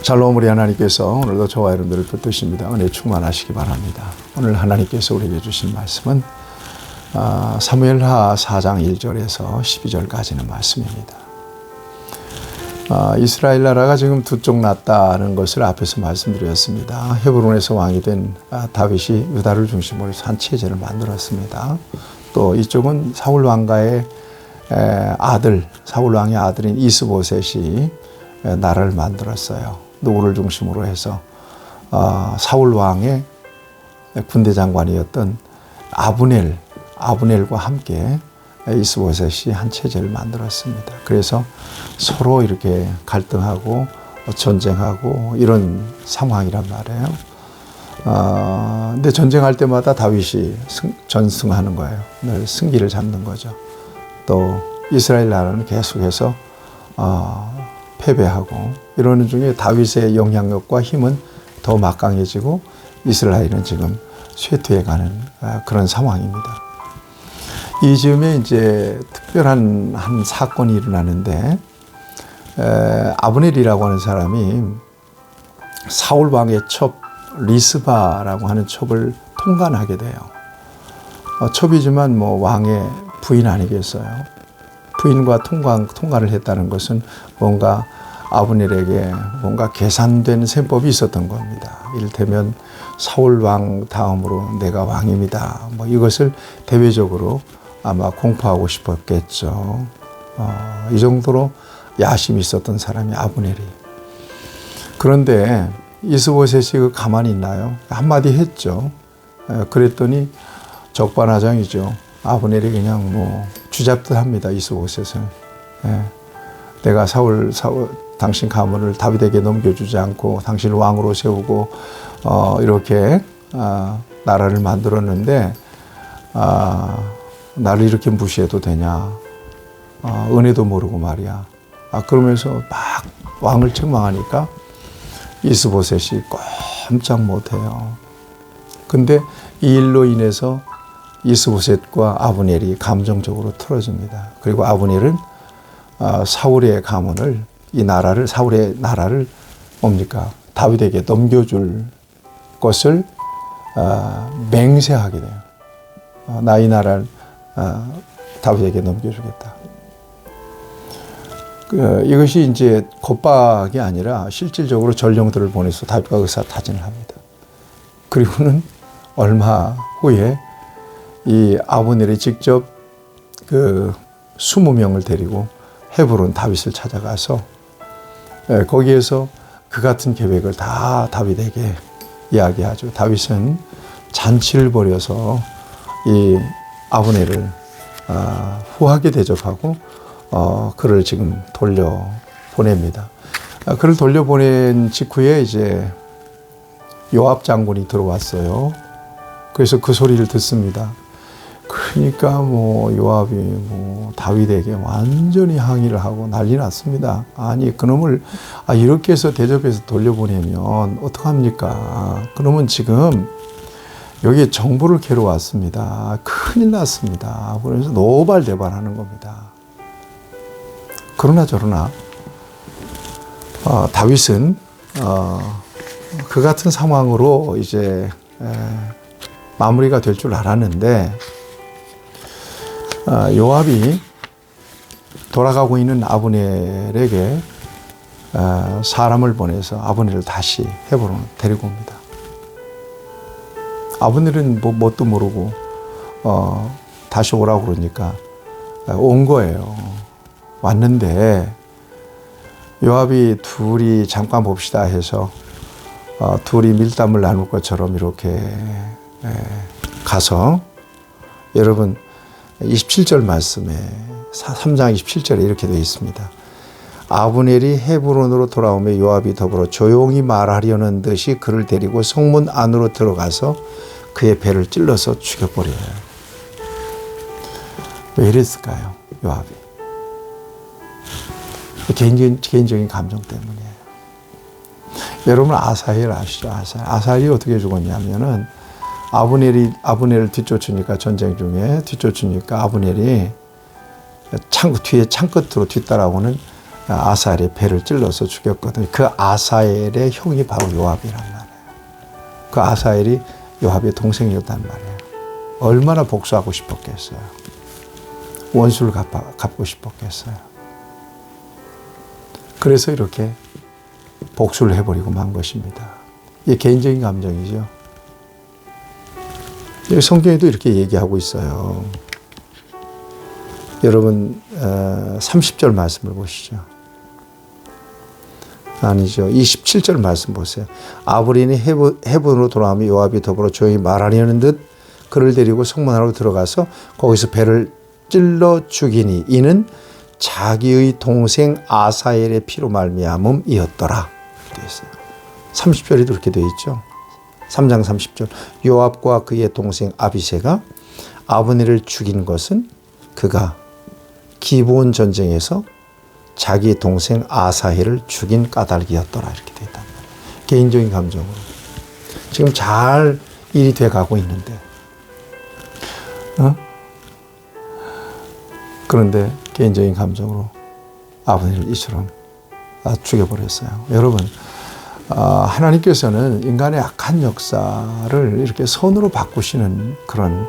샬롬, 우리 하나님께서 오늘도 저와 여러분들을 붙드십니다. 은혜 충만하시기 바랍니다. 오늘 하나님께서 우리에게 주신 말씀은 사무엘하 4장 1절에서 12절까지는 말씀입니다. 이스라엘 나라가 지금 두 쪽 났다는 것을 앞에서 말씀드렸습니다. 헤브론에서 왕이 된 다윗이 유다를 중심으로 한 체제를 만들었습니다. 또 이쪽은 사울 왕가의 아들, 사울 왕의 아들인 이스보셋이 나라를 만들었어요. 누구를 중심으로 해서 사울 왕의 군대 장관이었던 아브넬과 함께 이스보셋이 한 체제를 만들었습니다. 그래서 서로 이렇게 갈등하고 전쟁하고 이런 상황이란 말이에요. 근데 전쟁할 때마다 다윗이 전승하는 거예요. 늘 승기를 잡는 거죠. 또 이스라엘 나라는 계속해서 패배하고 이러는 중에 다윗의 영향력과 힘은 더 막강해지고 이스라엘은 지금 쇠퇴해가는 그런 상황입니다. 이 즈음에 이제 특별한 한 사건이 일어나는데 아브넬이라고 하는 사람이 사울 왕의 첩 리스바라고 하는 첩을 통관하게 돼요. 첩이지만 뭐 왕의 부인 아니겠어요. 부인과 통관을 했다는 것은 뭔가 아브넬에게 뭔가 계산된 셈법이 있었던 겁니다. 이를테면 사울 왕 다음으로 내가 왕입니다. 뭐 이것을 대외적으로 아마 공포하고 싶었겠죠. 이 정도로 야심이 있었던 사람이 아브넬이. 그런데 이스보셋이 가만히 있나요? 한마디 했죠. 그랬더니 적반하장이죠. 아브넬이 그냥 뭐 쥐잡듯 합니다. 이스보셋은. 내가 사울 당신 가문을 다윗에게 넘겨주지 않고 당신을 왕으로 세우고 이렇게 나라를 만들었는데 나를 이렇게 무시해도 되냐. 은혜도 모르고 말이야. 그러면서 막 왕을 책망하니까 이스보셋이 꼼짝 못해요. 근데 이 일로 인해서 이스보셋과 아브넬이 감정적으로 틀어집니다. 그리고 아브넬은 사울의 가문을 사울의 나라를 뭡니까? 다윗에게 넘겨줄 것을 맹세하게 돼요. 나 이 나라를 다윗에게 넘겨주겠다. 이것이 이제 겁박이 아니라 실질적으로 전령들을 보내서 다윗과 의사타진을 합니다. 그리고는 얼마 후에 이 아브넬이 직접 20명을 데리고 헤브론 다윗을 찾아가서 거기에서 그 같은 계획을 다 다윗에게 이야기하죠. 다윗은 잔치를 벌여서 이 아브넬을 후하게 대접하고 그를 지금 돌려보냅니다. 그를 돌려보낸 직후에 이제 요압 장군이 들어왔어요. 그래서 그 소리를 듣습니다. 그러니까 뭐 요압이 뭐 다윗에게 완전히 항의를 하고 난리 났습니다. 아니 그놈을 이렇게 해서 대접해서 돌려보내면 어떡합니까? 그놈은 지금 여기에 정보를 캐러 왔습니다. 큰일 났습니다. 그래서 노발대발하는 겁니다. 그러나 저러나 다윗은 그 같은 상황으로 이제 마무리가 될 줄 알았는데 요압이 돌아가고 있는 아브넬에게 사람을 보내서 아브넬을 다시 헤브론으로 데리고 옵니다. 아브넬은 뭣도 모르고 다시 오라고 그러니까 온 거예요. 왔는데 요압이 둘이 잠깐 봅시다 해서 둘이 밀담을 나눌 것처럼 이렇게 가서 여러분 27절 말씀에 3장 27절에 이렇게 되어 있습니다. 아브넬이 헤브론으로 돌아오며 요압이 더불어 조용히 말하려는 듯이 그를 데리고 성문 안으로 들어가서 그의 배를 찔러서 죽여버려요. 왜 이랬을까요? 요압이. 개인적인 감정 때문이에요. 여러분 아사헬 아시죠? 아사헬이 어떻게 죽었냐면은 아브넬을 뒤쫓으니까 전쟁 중에 뒤쫓으니까 아브넬이 뒤에 창끝으로 뒤따라오는 아사엘의 배를 찔러서 죽였거든요. 그 아사엘의 형이 바로 요압이란 말이에요. 그 아사엘이 요압의 동생이었단 말이에요. 얼마나 복수하고 싶었겠어요. 원수를 갚고 싶었겠어요. 그래서 이렇게 복수를 해버리고 만 것입니다. 이게 개인적인 감정이죠. 성경에도 이렇게 얘기하고 있어요. 여러분 30절 말씀을 보시죠. 아니죠. 27절 말씀 보세요. 아브린이 헤브론으로 돌아오며 요압이 더불어 조용히 말하려는 듯 그를 데리고 성문 안으로 들어가서 거기서 배를 찔러 죽이니 이는 자기의 동생 아사엘의 피로 말미암음이었더라. 이렇게 되어 있어요. 30절에도 그렇게 되어 있죠. 3장 30절. 요압과 그의 동생 아비새가 아브넬을 죽인 것은 그가 기브온 전쟁에서 자기 동생 아사헬을 죽인 까닭이었더라. 이렇게 되어 있단 말이에요. 개인적인 감정으로. 지금 잘 일이 돼가고 있는데 그런데 개인적인 감정으로 아브넬을 이처럼 죽여버렸어요. 여러분 하나님께서는 인간의 악한 역사를 이렇게 선으로 바꾸시는 그런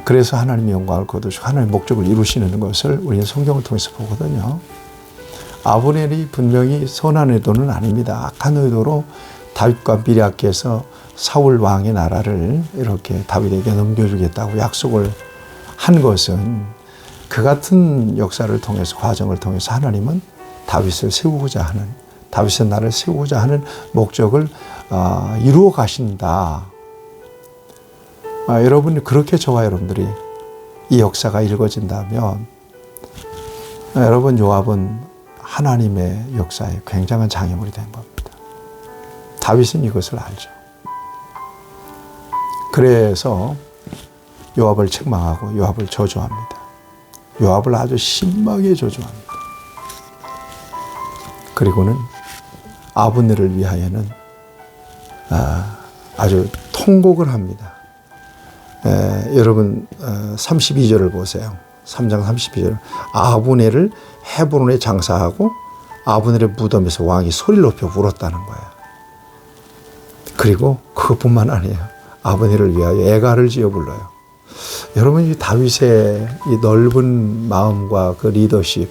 그래서 하나님의 영광을 거두시고 하나님의 목적을 이루시는 것을 우리는 성경을 통해서 보거든요. 아브넬이 분명히 선한 의도는 아닙니다. 악한 의도로 다윗과 미리아께서 사울 왕의 나라를 이렇게 다윗에게 넘겨주겠다고 약속을 한 것은 그 같은 역사를 통해서 과정을 통해서 하나님은 다윗을 세우고자 하는 다윗의 나라를 세우고자 하는 목적을 이루어 가신다. 여러분 그렇게 저와 여러분들이 이 역사가 읽어진다면 여러분 요압은 하나님의 역사에 굉장한 장애물이 된 겁니다. 다윗은 이것을 알죠. 그래서 요압을 책망하고 요압을 저주합니다. 요압을 아주 심하게 저주합니다. 그리고는 아브넬을 위하여는 아주 통곡을 합니다. 여러분 32절을 보세요. 3장 32절. 아브넬을 헤브론에 장사하고 아브넬의 무덤에서 왕이 소리를 높여 울었다는 거예요. 그리고 그것뿐만 아니에요. 아브넬을 위하여 애가를 지어 불러요. 여러분 이 다윗의 이 넓은 마음과 그 리더십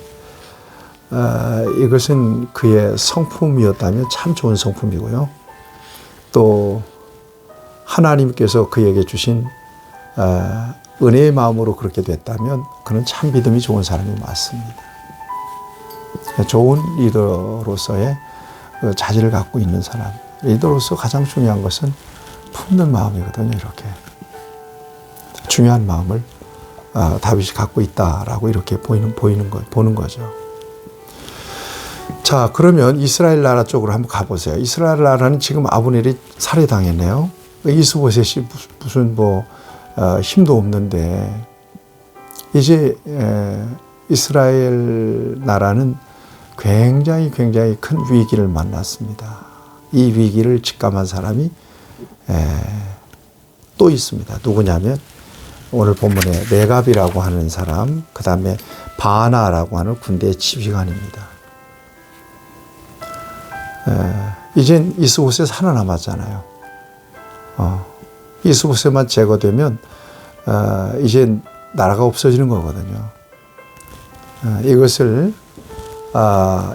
이것은 그의 성품이었다면 참 좋은 성품이고요. 또 하나님께서 그에게 주신 은혜의 마음으로 그렇게 됐다면 그는 참 믿음이 좋은 사람이 맞습니다. 좋은 리더로서의 자질을 갖고 있는 사람. 리더로서 가장 중요한 것은 품는 마음이거든요. 이렇게 중요한 마음을 다윗이 갖고 있다라고 이렇게 보는 거죠. 자, 그러면 이스라엘 나라 쪽으로 한번 가보세요. 이스라엘 나라는 지금 아브넬이 살해당했네요. 이스보셋이 무슨 힘도 없는데 이제 이스라엘 나라는 굉장히 큰 위기를 만났습니다. 이 위기를 직감한 사람이 또 있습니다. 누구냐면 오늘 본문에 레갑이라고 하는 사람, 그 다음에 바나라고 하는 군대 지휘관입니다. 이젠 이스보셋 살아남았잖아요. 이스보셋만 제거되면 이제 나라가 없어지는 거거든요. 이것을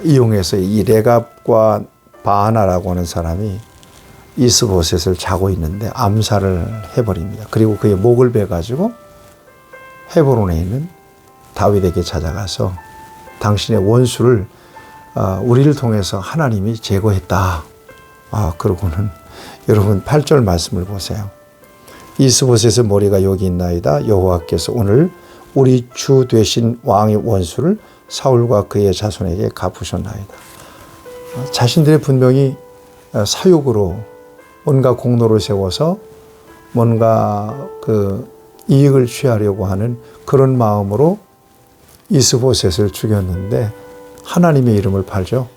이용해서 이 레갑과 바나라고 하는 사람이 이스보셋을 자고 있는데 암살을 해버립니다. 그리고 그의 목을 베가지고 헤브론에 있는 다윗에게 찾아가서 당신의 원수를 우리를 통해서 하나님이 제거했다. 그러고는 여러분 8절 말씀을 보세요. 이스보셋의 머리가 여기 있나이다. 여호와께서 오늘 우리 주 되신 왕의 원수를 사울과 그의 자손에게 갚으셨나이다. 자신들의 분명히 사욕으로 뭔가 공로를 세워서 뭔가 그 이익을 취하려고 하는 그런 마음으로 이스보셋을 죽였는데 하나님의 이름을 팔죠.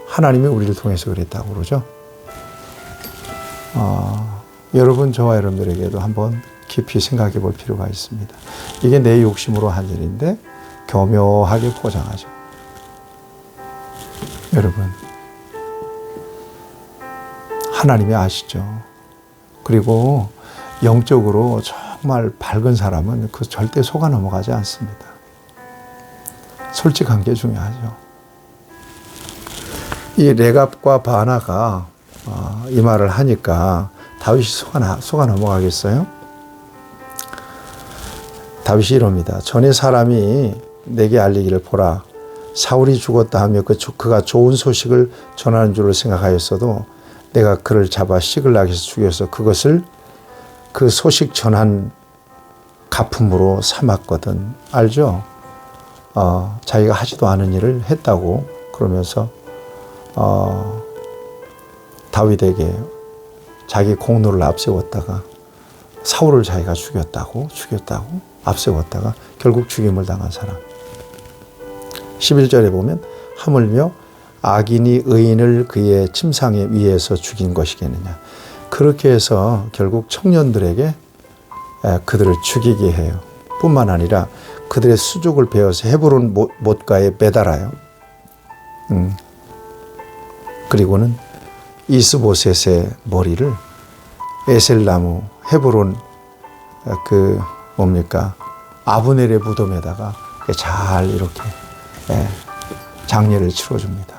하나님이 우리를 통해서 그랬다고 그러죠. 여러분 저와 여러분들에게도 한번 깊이 생각해 볼 필요가 있습니다. 이게 내 욕심으로 한 일인데 교묘하게 포장하죠. 여러분, 하나님이 아시죠? 그리고 영적으로 정말 밝은 사람은 그 절대 속아 넘어가지 않습니다. 솔직한 게 중요하죠. 이 레갑과 바나가 이 말을 하니까 다윗이 속아 넘어가겠어요? 다윗이 이럽니다. 전에 사람이 내게 알리기를 보라. 사울이 죽었다 하며 그가 좋은 소식을 전하는 줄을 생각하였어도 내가 그를 잡아 시글락에서 죽여서 그것을 그 소식 전한 가품으로 삼았거든. 알죠? 자기가 하지도 않은 일을 했다고 그러면서 다윗에게 자기 공로를 앞세웠다가 사울을 자기가 죽였다고 앞세웠다가 결국 죽임을 당한 사람. 11절에 보면 하물며 악인이 의인을 그의 침상에 위에서 죽인 것이겠느냐. 그렇게 해서 결국 청년들에게 그들을 죽이게 해요. 뿐만 아니라 그들의 수족을 베어서 헤브론 못가에 매달아요. 그리고는 이스보셋의 머리를 에셀나무 헤브론 아브넬의 무덤에다가 잘 이렇게 장례를 치러줍니다.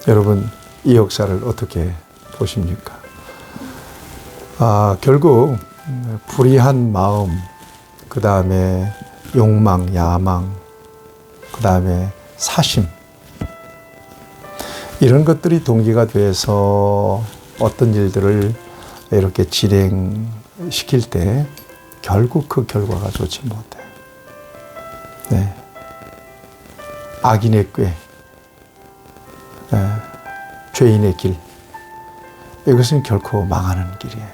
여러분, 이 역사를 어떻게 보십니까? 결국 불의한 마음, 그 다음에 욕망, 야망, 그 다음에 사심, 이런 것들이 동기가 돼서 어떤 일들을 이렇게 진행시킬 때 결국 그 결과가 좋지 못해요. 네. 악인의 꾀, 죄인의 길, 이것은 결코 망하는 길이에요.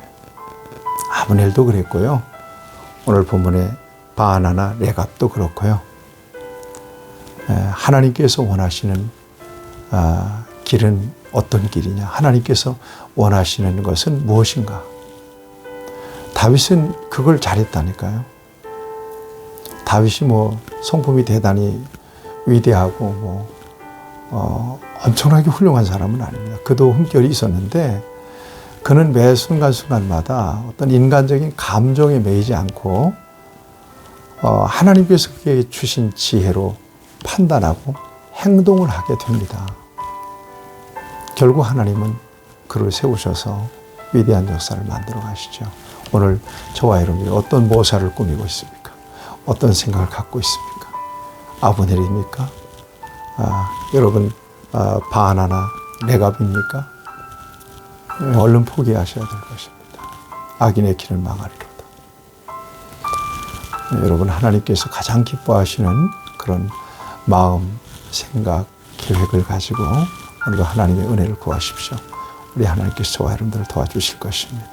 아브넬도 그랬고요. 오늘 본문의 바나나 레갑도 그렇고요. 하나님께서 원하시는 길은 어떤 길이냐? 하나님께서 원하시는 것은 무엇인가? 다윗은 그걸 잘했다니까요. 다윗이 성품이 대단히 위대하고 엄청나게 훌륭한 사람은 아닙니다. 그도 흠결이 있었는데 그는 매 순간순간마다 어떤 인간적인 감정에 매이지 않고 하나님께서 그에게 주신 지혜로 판단하고 행동을 하게 됩니다. 결국 하나님은 그를 세우셔서 위대한 역사를 만들어 가시죠. 오늘 저와 여러분이 어떤 모사를 꾸미고 있습니까? 어떤 생각을 갖고 있습니까? 아브넬입니까? 여러분 바나나 레갑입니까? 얼른 포기하셔야 될 것입니다. 악인의 길을 망하리로다. 여러분, 하나님께서 가장 기뻐하시는 그런 마음, 생각, 계획을 가지고 오늘도 하나님의 은혜를 구하십시오. 우리 하나님께서 저와 여러분들을 도와주실 것입니다.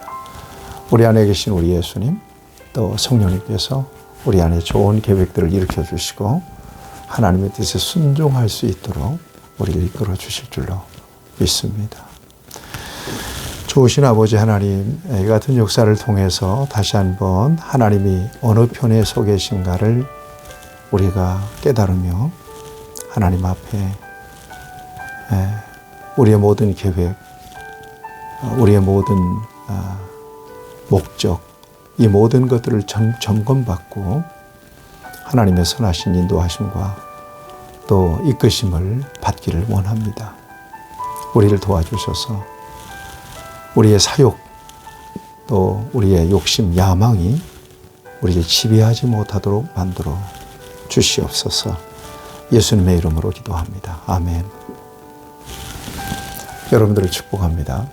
우리 안에 계신 우리 예수님, 또 성령님께서 우리 안에 좋은 계획들을 일으켜 주시고 하나님의 뜻에 순종할 수 있도록 우리를 이끌어 주실 줄로 믿습니다. 좋으신 아버지 하나님, 이 같은 역사를 통해서 다시 한번 하나님이 어느 편에 서 계신가를 우리가 깨달으며 하나님 앞에 우리의 모든 계획, 우리의 모든 목적, 이 모든 것들을 점검받고 하나님의 선하신 인도하심과 또 이끄심을 받기를 원합니다. 우리를 도와주셔서 우리의 사욕, 또 우리의 욕심, 야망이 우리를 지배하지 못하도록 만들어 주시옵소서. 예수님의 이름으로 기도합니다. 아멘. 여러분들을 축복합니다.